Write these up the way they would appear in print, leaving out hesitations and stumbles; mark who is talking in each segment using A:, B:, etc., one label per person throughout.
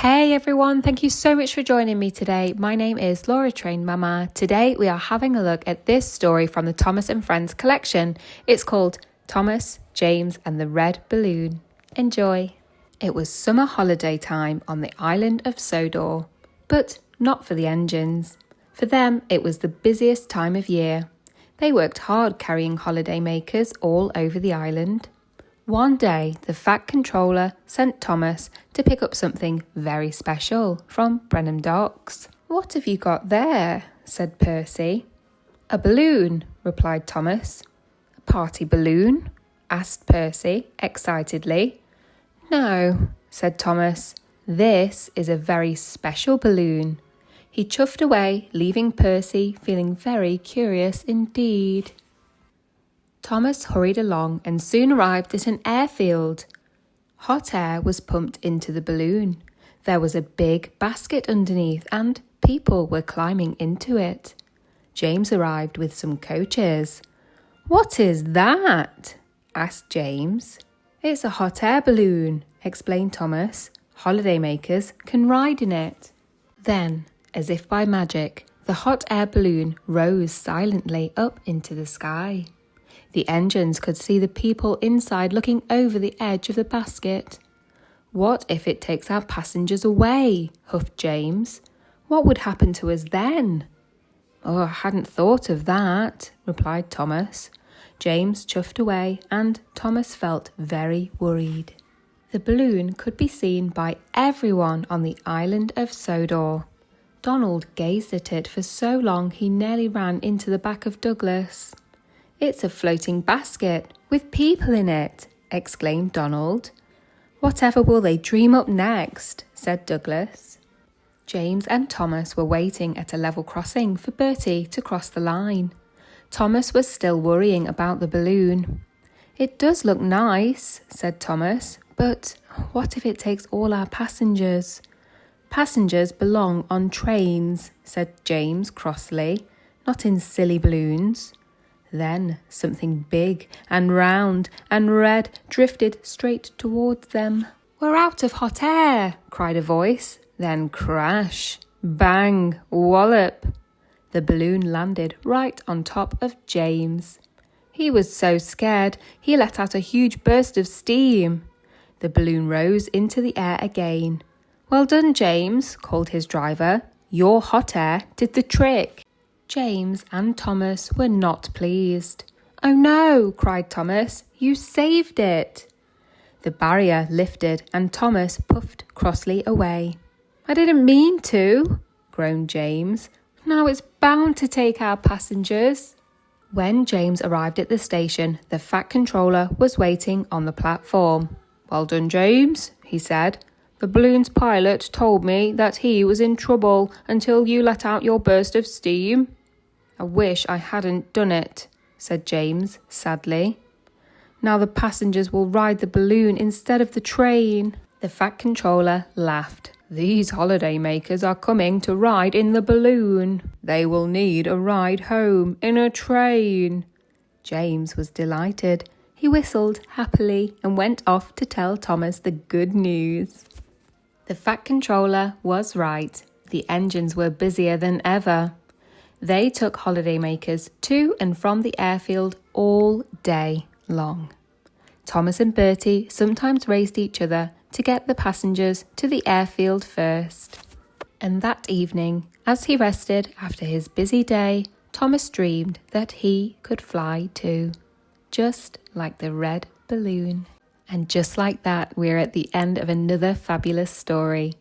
A: Hey everyone, thank you so much for joining me today. My name is Laura Train Mama. Today we are having a look at this story from the Thomas and Friends collection. It's called Thomas, James and the Red Balloon. Enjoy. It was summer holiday time on the island of Sodor, but not for the engines. For them, it was the busiest time of year. They worked hard carrying holiday makers all over the island. One day, the Fat Controller sent Thomas to pick up something very special from Brenham Docks. "What have you got there?" said Percy. "A balloon," replied Thomas. "A party balloon?" asked Percy excitedly. "No," said Thomas. "This is a very special balloon." He chuffed away, leaving Percy feeling very curious indeed. Thomas hurried along and soon arrived at an airfield. Hot air was pumped into the balloon. There was a big basket underneath and people were climbing into it. James arrived with some coaches. "What is that?" asked James. "It's a hot air balloon," explained Thomas. "Holidaymakers can ride in it." Then, as if by magic, the hot air balloon rose silently up into the sky. The engines could see the people inside looking over the edge of the basket. "What if it takes our passengers away?" huffed James. "What would happen to us then?" "Oh, I hadn't thought of that," replied Thomas. James chuffed away and Thomas felt very worried. The balloon could be seen by everyone on the island of Sodor. Donald gazed at it for so long he nearly ran into the back of Douglas. "It's a floating basket with people in it," exclaimed Donald. "Whatever will they dream up next?" said Douglas. James and Thomas were waiting at a level crossing for Bertie to cross the line. Thomas was still worrying about the balloon. "It does look nice," said Thomas, "but what if it takes all our passengers?" "Passengers belong on trains," said James crossly, "not in silly balloons." Then something big and round and red drifted straight towards them. "We're out of hot air!" cried a voice. Then crash, bang, wallop. The balloon landed right on top of James. He was so scared he let out a huge burst of steam. The balloon rose into the air again. "Well done, James," called his driver. "Your hot air did the trick." James and Thomas were not pleased. "Oh no," cried Thomas, "you saved it." The barrier lifted and Thomas puffed crossly away. "I didn't mean to," groaned James. "Now it's bound to take our passengers." When James arrived at the station, the Fat Controller was waiting on the platform. "Well done, James," he said. "The balloon's pilot told me that he was in trouble until you let out your burst of steam." "I wish I hadn't done it," said James sadly. "Now the passengers will ride the balloon instead of the train." The Fat Controller laughed. "These holidaymakers are coming to ride in the balloon. They will need a ride home in a train." James was delighted. He whistled happily and went off to tell Thomas the good news. The Fat Controller was right. The engines were busier than ever. They took holidaymakers to and from the airfield all day long. Thomas and Bertie sometimes raced each other to get the passengers to the airfield first. And that evening, as he rested after his busy day, Thomas dreamed that he could fly too, just like the red balloon. And just like that, we're at the end of another fabulous story.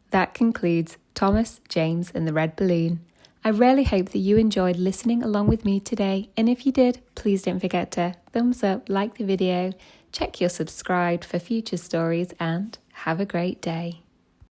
A: That concludes Thomas, James and the Red Balloon. I really hope that you enjoyed listening along with me today, and if you did, please don't forget to thumbs up, like the video, check you're subscribed for future stories, and have a great day.